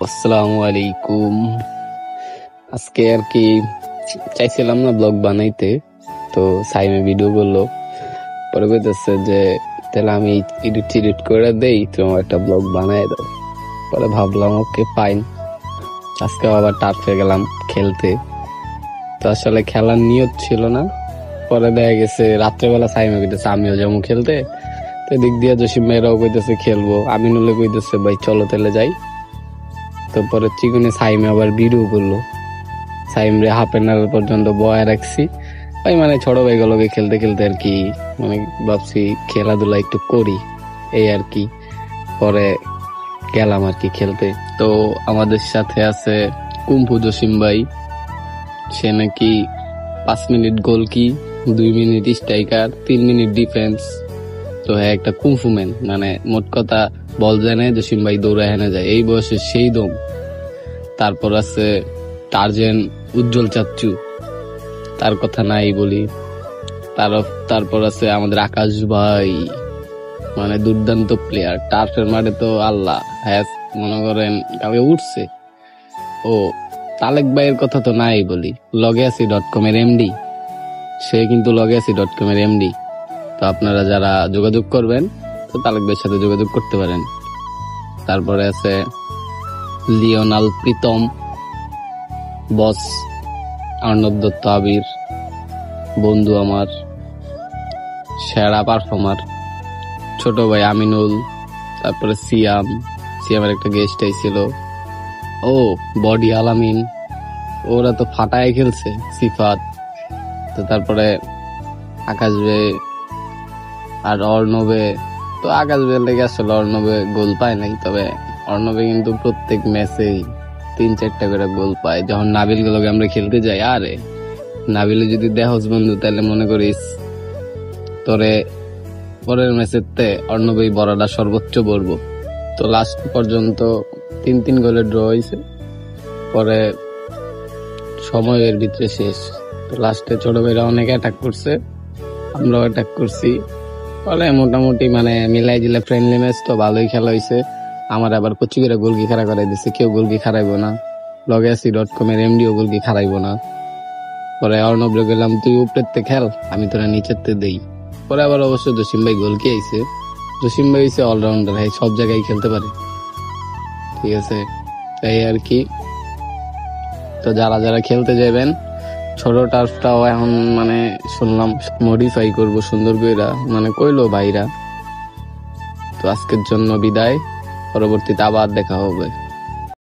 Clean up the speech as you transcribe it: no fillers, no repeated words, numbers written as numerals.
আসসালামু আলাইকুম। আজকে আর কি চাইছিলাম না ব্লগ বানাইতে, তো সাইমে ভিডিও করলো, পরে কইতেছে যে তাহলে আমি এডিট করে দেই, তোমার একটা ব্লগ বানাই দাও। পরে ভাবলাম ওকে ফাইন। আজকে আবার টার্ফে গেলাম খেলতে, তো আসলে খেলার নিয়ত ছিল না। পরে দেখা গেছে রাত্রেবেলা সাইমে কইতেছে আমিও যাবো খেলতে, তো দিক দিয়ে জসিম ভাইরাও কইতেছে খেলবো, আমিনুলে কইতেছে ভাই চলো তাহলে যাই। তো পরে চিকুনে সাইমে আবার ভিডিও করলো, সাইম রে হাফ এন আওয়ার পর্যন্ত বয়া রাখছি। ওই মানে ছোট ভাই গুলোকে খেলতে খেলতে আর কি মানে ভাবছি খেলাধুলা একটু করি, এই আর কি। পরে গেলাম আর কি খেলতে। তো আমাদের সাথে আছে কুম্ফু জসিম ভাই, সে নাকি 5 মিনিট গোল কি, 2 মিনিট স্ট্রাইকার, 3 মিনিট ডিফেন্স। তো হ্যাঁ একটা কুম্ফু ম্যান, মানে মোট কথা বল জানে জসিম ভাই দৌড়ে হেনে যায়, এই বয়সে সেই দম। তারপর আছে টার্জেন উজ্জ্বল চাচ্চু, তার কথা নাই বলি। তারপর আছে আমাদের আকাশ ভাই, মানে দুর্দান্ত প্লেয়ার টার্ফের মাঠে তো আল্লাহ হ্যাঁ, মনে করেন কালকে উঠছে। ও তালেক ভাইয়ের কথা তো নাই বলি, legacy.com এর এমডি, সে কিন্তু legacy.com এর এমডি। তো আপনারা যারা যোগাযোগ করবেন তো তালেক ভাইয়ের সাথে যোগাযোগ করতে পারেন। তারপরে আছে লিওনাল প্রীতম, বস অর্ণব দত্ত আবির, বন্ধু আমার, সেরা পারফর্মার ছোট ভাই আমিনুল। তারপরে সিয়ামের একটা গেস্ট আইছিল, ও বডি আলামিন, ওরা তো ফাটায় খেলছে, সিফাত। তো তারপরে আকাশ বে আর অর্ণবে, তো আকাশ বে লেগে আসলে অর্ণবে গোল পায় নাই, তবে অর্ণবে কিন্তু প্রত্যেক ম্যাচেই 3-4টা করে গোল পায়। যখন নাবিল গুলোকে আমরা খেলতে যাই, আরে নাবিলে যদি দেহস বন্ধু, তাহলে মনে করিস তোরে পরের ম্যাচেতে অর্ণবই বড়টা সর্বোচ্চ বলবো। তো লাস্ট পর্যন্ত 3-3 গোলে ড্র হয়েছে, পরে সময়ের ভিতরে শেষ। তো লাস্টে ছোট ভাইরা অনেক অ্যাটাক করছে, আমরাও অ্যাটাক করছি, পরে মোটামুটি মানে মিলাই দিলে ফ্রেন্ডলি ম্যাচ, তো ভালোই খেলা হয়েছে। আমার আবার কচি করে গোলকি খাড়া করাই দিচ্ছে, কেউ গোলকি খারাইবো না, legacy.com এর এমডিও গোলকি খারাইবো না। পরে অর্ণব গেলাম তুই উপরেতে খেল, আমি তোরা নিচেতে দেই। পরে আবার অবশ্য জসিম ভাই গোলকি আইছে, জসিম ভাই হইছে অলরাউন্ডার, হ্যাঁ সব জায়গায় খেলতে পারে, ঠিক আছে, তাই আর কি। তো যারা যারা খেলতে যাবেন, ছোট টার্ফটাও এখন মানে শুনলাম মডিফাই করবো সুন্দর কইরা, মানে কইলো ভাইরা। তো আজকের জন্য বিদায়, পরবর্তীতে আবার দেখা হবে।